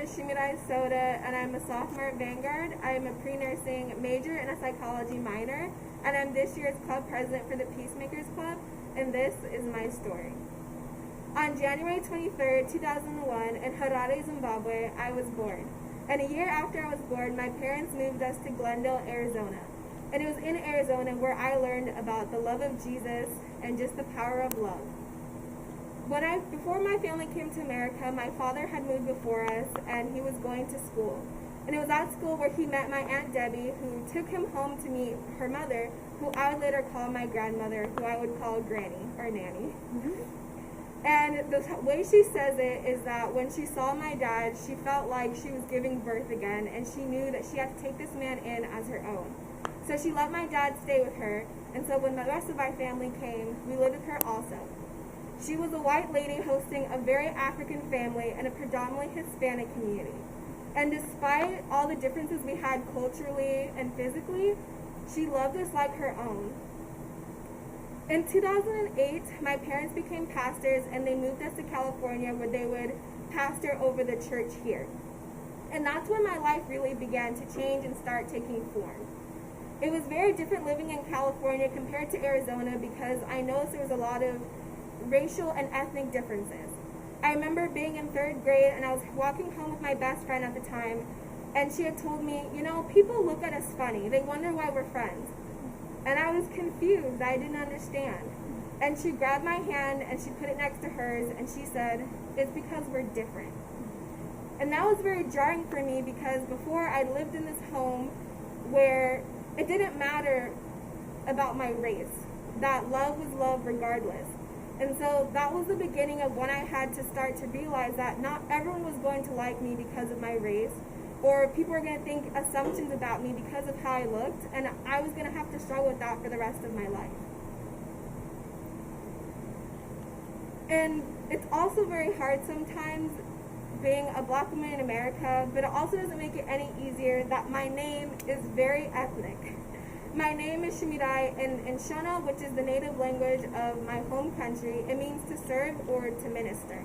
is Shumirai Soda, and I'm a sophomore at Vanguard. I'm a pre-nursing major and a psychology minor, and I'm this year's club president for the Peacemakers Club, and this is my story. On January 23rd, 2001, in Harare, Zimbabwe, I was born. And a year after I was born, my parents moved us to Glendale, Arizona. And it was in Arizona where I learned about the love of Jesus and just the power of love. Before my family came to America, my father had moved before us, and he was going to school. And it was at school where he met my Aunt Debbie, who took him home to meet her mother, who I would later call my grandmother, who I would call Granny, or Nanny. And the way she says it is that when she saw my dad, she felt like she was giving birth again, and she knew that she had to take this man in as her own. So she let my dad stay with her, and so when the rest of our family came, we lived with her also. She was a white lady hosting a very African family and a predominantly Hispanic community. And despite all the differences we had culturally and physically, she loved us like her own. In 2008, my parents became pastors, and they moved us to California where they would pastor over the church here. And that's when my life really began to change and start taking form. It was very different living in California compared to Arizona because I noticed there was a lot of racial and ethnic differences. I remember being in 3rd grade, and I was walking home with my best friend at the time, and she had told me, people look at us funny. They wonder why we're friends. And I was confused. I didn't understand. And she grabbed my hand, and she put it next to hers, and she said, "It's because we're different." And that was very jarring for me because before I lived in this home where it didn't matter about my race, that love was love regardless. And so that was the beginning of when I had to start to realize that not everyone was going to like me because of my race, or people were going to think assumptions about me because of how I looked, and I was going to have to struggle with that for the rest of my life. And it's also very hard sometimes being a black woman in America, but it also doesn't make it any easier that my name is very ethnic. My name is Shumirai in Shona, which is the native language of my home country. It means to serve or to minister.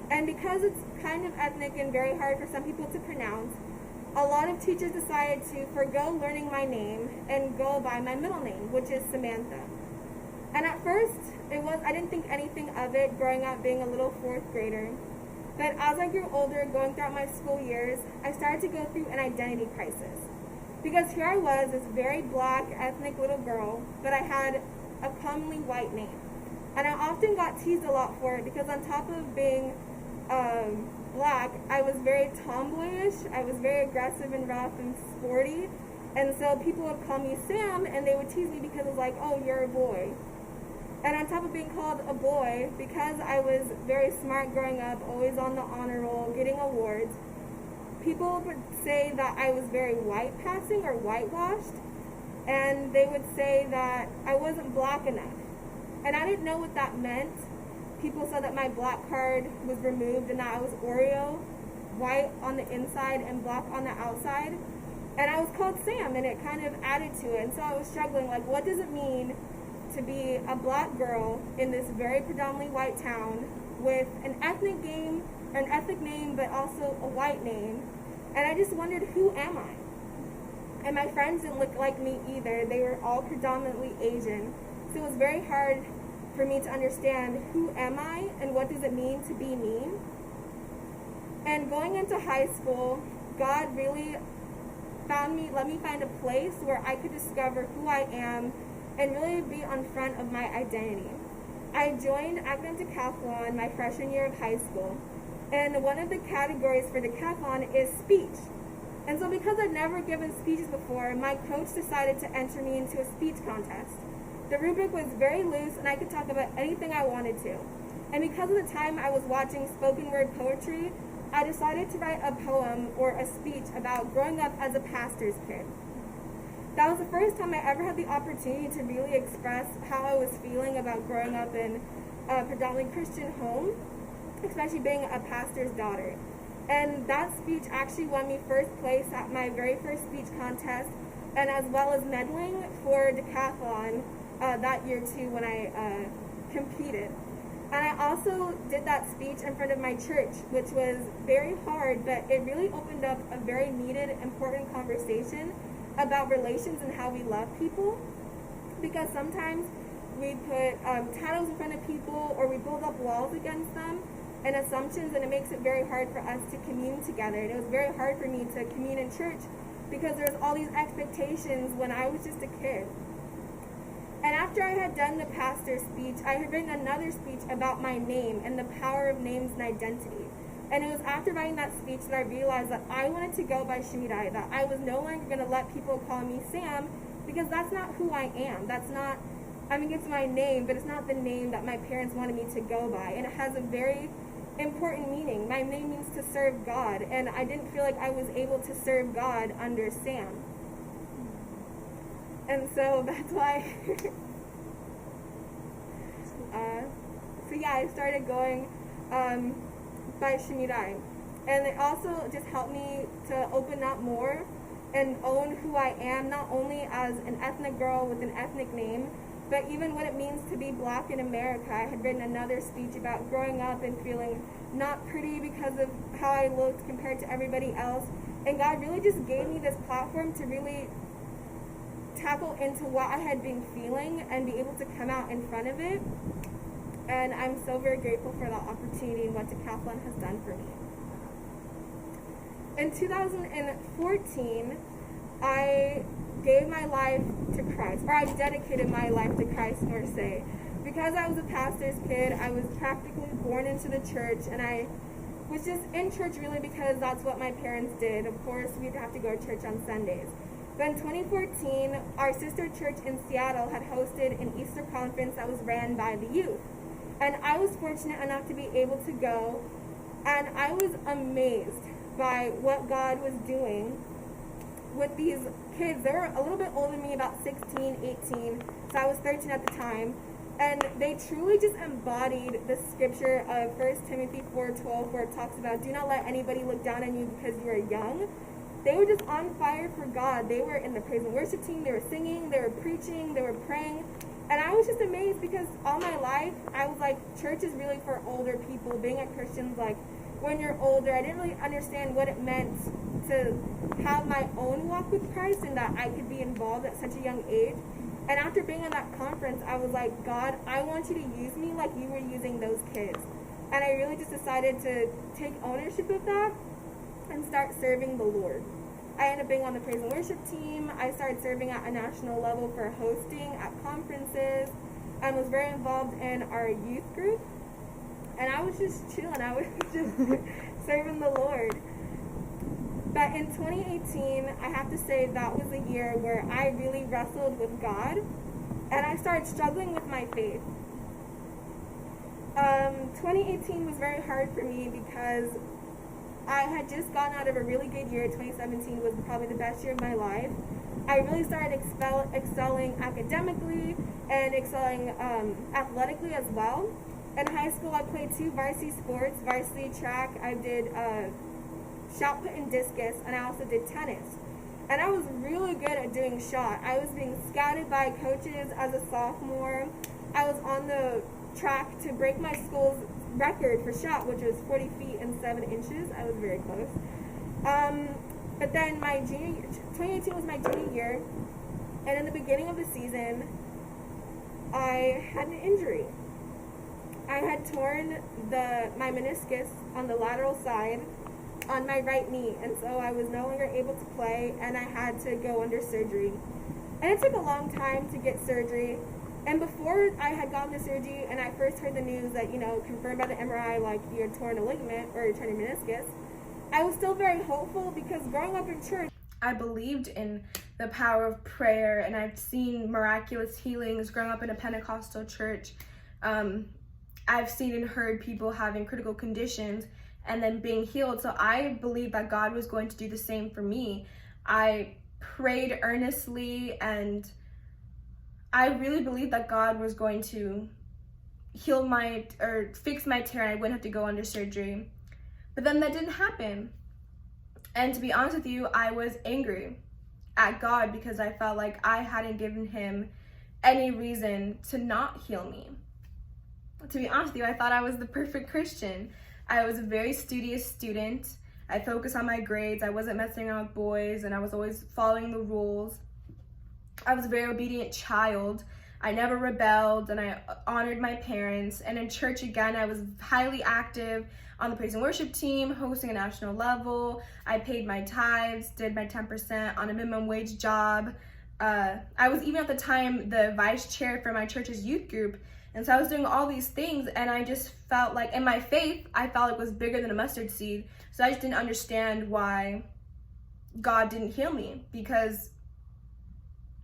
And because it's kind of ethnic and very hard for some people to pronounce, a lot of teachers decided to forgo learning my name and go by my middle name, which is Samantha. And at first, I didn't think anything of it growing up being a little 4th grader. But as I grew older, going throughout my school years, I started to go through an identity crisis. Because here I was, this very black, ethnic little girl, but I had a commonly white name. And I often got teased a lot for it because on top of being black, I was very tomboyish, I was very aggressive and rough and sporty. And so people would call me Sam, and they would tease me because it was like, "Oh, you're a boy." And on top of being called a boy, because I was very smart growing up, always on the honor roll, getting awards, people would say that I was very white passing or whitewashed, and they would say that I wasn't black enough. And I didn't know what that meant. People said that my black card was removed and that I was Oreo, white on the inside and black on the outside. And I was called Sam, and it kind of added to it. And so I was struggling, like, what does it mean to be a black girl in this very predominantly white town with an ethnic name, but also a white name? And I just wondered, who am I? And my friends didn't look like me either. They were all predominantly Asian. So it was very hard for me to understand, who am I and what does it mean to be me? And going into high school, God really let me find a place where I could discover who I am and really be on front of my identity. I joined academic decathlon my freshman year of high school. And one of the categories for decathlon is speech. And so because I'd never given speeches before, my coach decided to enter me into a speech contest. The rubric was very loose, and I could talk about anything I wanted to. And because of the time I was watching spoken word poetry, I decided to write a poem or a speech about growing up as a pastor's kid. That was the first time I ever had the opportunity to really express how I was feeling about growing up in a predominantly Christian home, especially being a pastor's daughter. And that speech actually won me first place at my very first speech contest, and as well as medaling for decathlon that year too when I competed. And I also did that speech in front of my church, which was very hard, but it really opened up a very needed, important conversation about relations and how we love people. Because sometimes we put titles in front of people, or we build up walls against them and assumptions, and it makes it very hard for us to commune together. And it was very hard for me to commune in church because there's all these expectations when I was just a kid. And after I had done the pastor's speech, I had written another speech about my name and the power of names and identity. And it was after writing that speech that I realized that I wanted to go by Shumirai, that I was no longer going to let people call me Sam, because that's not who I am. That's not, I mean, it's my name, but it's not the name that my parents wanted me to go by. And it has a very important meaning. My name means to serve God, and I didn't feel like I was able to serve God under Sam. And so that's why, I started going by Shumirai. And it also just helped me to open up more and own who I am, not only as an ethnic girl with an ethnic name, but even what it means to be Black in America. I had written another speech about growing up and feeling not pretty because of how I looked compared to everybody else. And God really just gave me this platform to really tackle into what I had been feeling and be able to come out in front of it. And I'm so very grateful for that opportunity and what Decathlon has done for me. In 2014, I gave my life to Christ, or I dedicated my life to Christ, more to say. Because I was a pastor's kid, I was practically born into the church, and I was just in church really because that's what my parents did. Of course, we'd have to go to church on Sundays. But in 2014, our sister church in Seattle had hosted an Easter conference that was ran by the youth. And I was fortunate enough to be able to go, and I was amazed by what God was doing with these kids. They were a little bit older than me, about 16, 18, so I was 13 at the time. And they truly just embodied the scripture of 1 Timothy 4:12, where it talks about, do not let anybody look down on you because you are young. They were just on fire for God. They were in the praise and worship team, they were singing, they were preaching, they were praying. And I was just amazed because all my life, I was like, church is really for older people. Being a Christian is like, when you're older, I didn't really understand what it meant to have my own walk with Christ and that I could be involved at such a young age. And after being at that conference, I was like, God, I want you to use me like you were using those kids. And I really just decided to take ownership of that and start serving the Lord. I ended up being on the praise and worship team. I started serving at a national level for hosting at conferences, and was very involved in our youth group. And I was just chilling. I was just serving the Lord. But in 2018, I have to say that was a year where I really wrestled with God, and I started struggling with my faith. 2018 was very hard for me because I had just gotten out of a really good year. 2017 was probably the best year of my life. I really started excelling academically and excelling athletically as well. In high school, I played 2 varsity sports, varsity track. I did shot put and discus, and I also did tennis. And I was really good at doing shot. I was being scouted by coaches as a sophomore. I was on the track to break my school's record for shot, which was 40 feet and 7 inches. I was very close. But then 2018 was my junior year, and in the beginning of the season, I had an injury. I had torn my meniscus on the lateral side on my right knee, and so I was no longer able to play, and I had to go under surgery. And it took a long time to get surgery. And before I had gotten the surgery and I first heard the news that, confirmed by the MRI, like you had torn a ligament or you torn your meniscus, I was still very hopeful because growing up in church, I believed in the power of prayer, and I've seen miraculous healings growing up in a Pentecostal church. I've seen and heard people having critical conditions and then being healed. So I believed that God was going to do the same for me. I prayed earnestly, and I really believed that God was going to fix my tear and I wouldn't have to go under surgery. But then that didn't happen. And to be honest with you, I was angry at God because I felt like I hadn't given him any reason to not heal me. to be honest with you, I thought I was the perfect Christian. I was a very studious student. I focused on my grades. I wasn't messing around with boys, and I was always following the rules. I was a very obedient child. I never rebelled, and I honored my parents. And in church, again, I was highly active on the praise and worship team, hosting a national level. I paid my tithes, did my 10% on a minimum wage job. I was even at the time the vice chair for my church's youth group. And so I was doing all these things, and I just felt like, in my faith, I felt it was bigger than a mustard seed. So I just didn't understand why God didn't heal me, because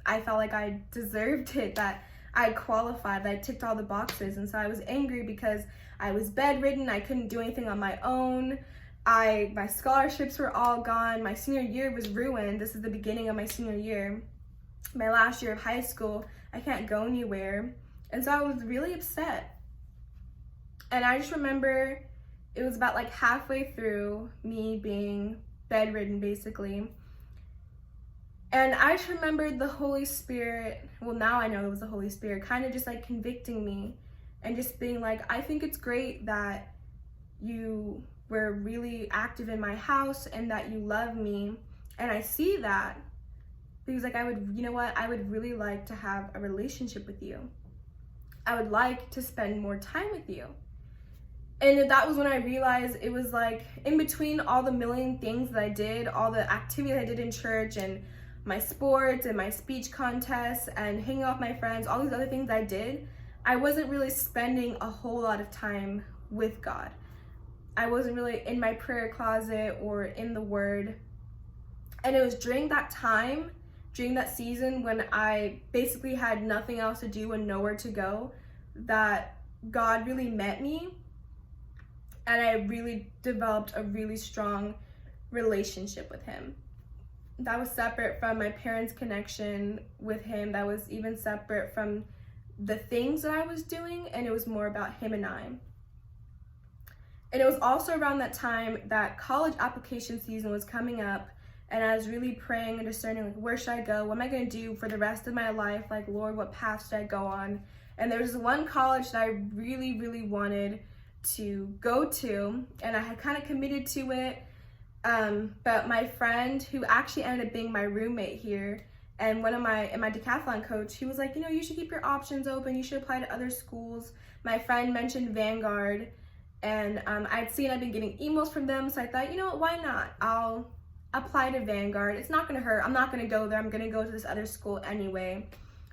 I felt like I deserved it, that I qualified, that I ticked all the boxes. And so I was angry because I was bedridden. I couldn't do anything on my own. My scholarships were all gone. My senior year was ruined. This is the beginning of my senior year. My last year of high school, I can't go anywhere. And so I was really upset. And I just remember it was about like halfway through me being bedridden, basically. And I just remembered the Holy Spirit, well, now I know it was the Holy Spirit, kind of just like convicting me and just being like, I think it's great that you were really active in my house and that you love me. And I see that. Because like, you know what, I would really like to have a relationship with you. I would like to spend more time with you. And that was when I realized it was like, in between all the million things that I did, all the activities I did in church and my sports and my speech contests and hanging out with my friends, all these other things I did, I wasn't really spending a whole lot of time with God. I wasn't really in my prayer closet or in the Word. And it was during that time, during that season when I basically had nothing else to do and nowhere to go, that God really met me. And I really developed a really strong relationship with Him. That was separate from my parents' connection with Him. That was even separate from the things that I was doing, and it was more about Him and I. And it was also around that time that college application season was coming up, and I was really praying and discerning, like, where should I go? What am I going to do for the rest of my life? Like, Lord, what path should I go on? And there was one college that I really, really wanted to go to, and I had kind of committed to it. But my friend, who actually ended up being my roommate here, and my decathlon coach, he was like, you should keep your options open. You should apply to other schools. My friend mentioned Vanguard, and I'd been getting emails from them, so I thought, why not? I'll apply to Vanguard. It's not going to hurt. I'm not going to go there. I'm going to go to this other school anyway.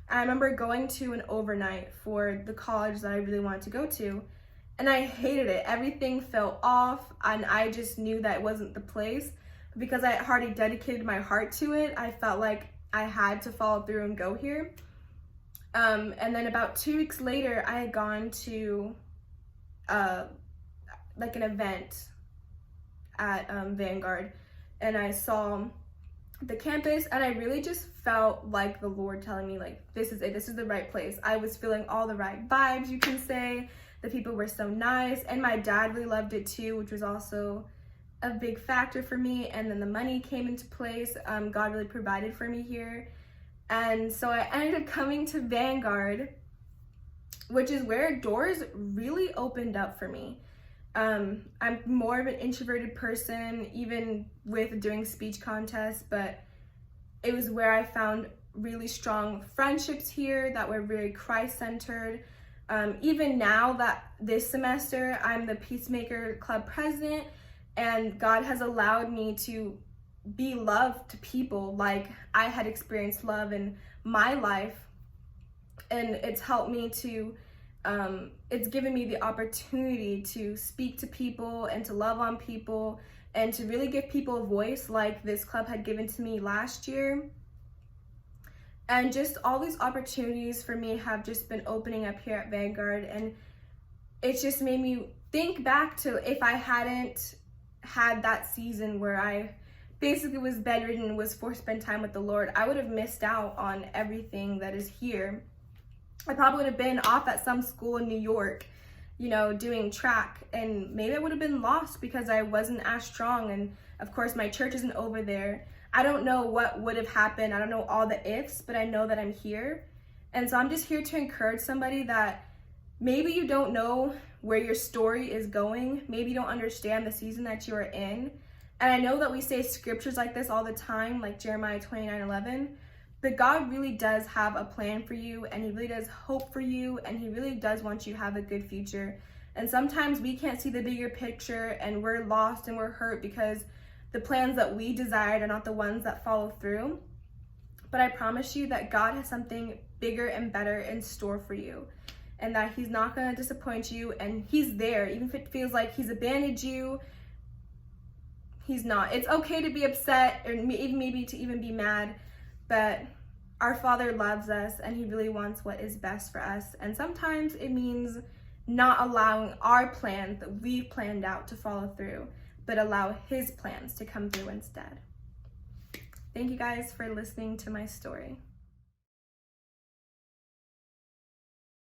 I remember going to an overnight for the college that I really wanted to go to, and I hated it. Everything felt off, and I just knew that it wasn't the place. Because I had already dedicated my heart to it, I felt like I had to follow through and go here. And then about 2 weeks later, I had gone to like an event at Vanguard, and I saw the campus, and I really just felt like the Lord telling me, like, this is it, this is the right place. I was feeling all the right vibes, you can say. The people were so nice, and my dad really loved it too, which was also a big factor for me. And then the money came into place. God really provided for me here. And so I ended up coming to Vanguard, which is where doors really opened up for me. I'm more of an introverted person, even with doing speech contests, but it was where I found really strong friendships here that were very Christ-centered. Even now that this semester, I'm the Peacemaker Club president, and God has allowed me to be love to people like I had experienced love in my life. And it's helped me to, it's given me the opportunity to speak to people and to love on people and to really give people a voice like this club had given to me last year. And just all these opportunities for me have just been opening up here at Vanguard. And it's just made me think back to if I hadn't had that season where I basically was bedridden and was forced to spend time with the Lord, I would have missed out on everything that is here. I probably would have been off at some school in New York, doing track, and maybe I would have been lost because I wasn't as strong. And of course, my church isn't over there. I don't know what would have happened. I don't know all the ifs, but I know that I'm here. And so I'm just here to encourage somebody that maybe you don't know where your story is going. Maybe you don't understand the season that you are in. And I know that we say scriptures like this all the time, like Jeremiah 29:11, but God really does have a plan for you, and he really does hope for you, and he really does want you to have a good future. And sometimes we can't see the bigger picture, and we're lost and we're hurt because the plans that we desired are not the ones that follow through. But I promise you that God has something bigger and better in store for you, and that he's not going to disappoint you, and he's there. Even if it feels like he's abandoned you, he's not. It's okay to be upset, or maybe to even be mad, but our Father loves us, and he really wants what is best for us. And sometimes it means not allowing our plans that we've planned out to follow through, but allow his plans to come through instead. Thank you guys for listening to my story.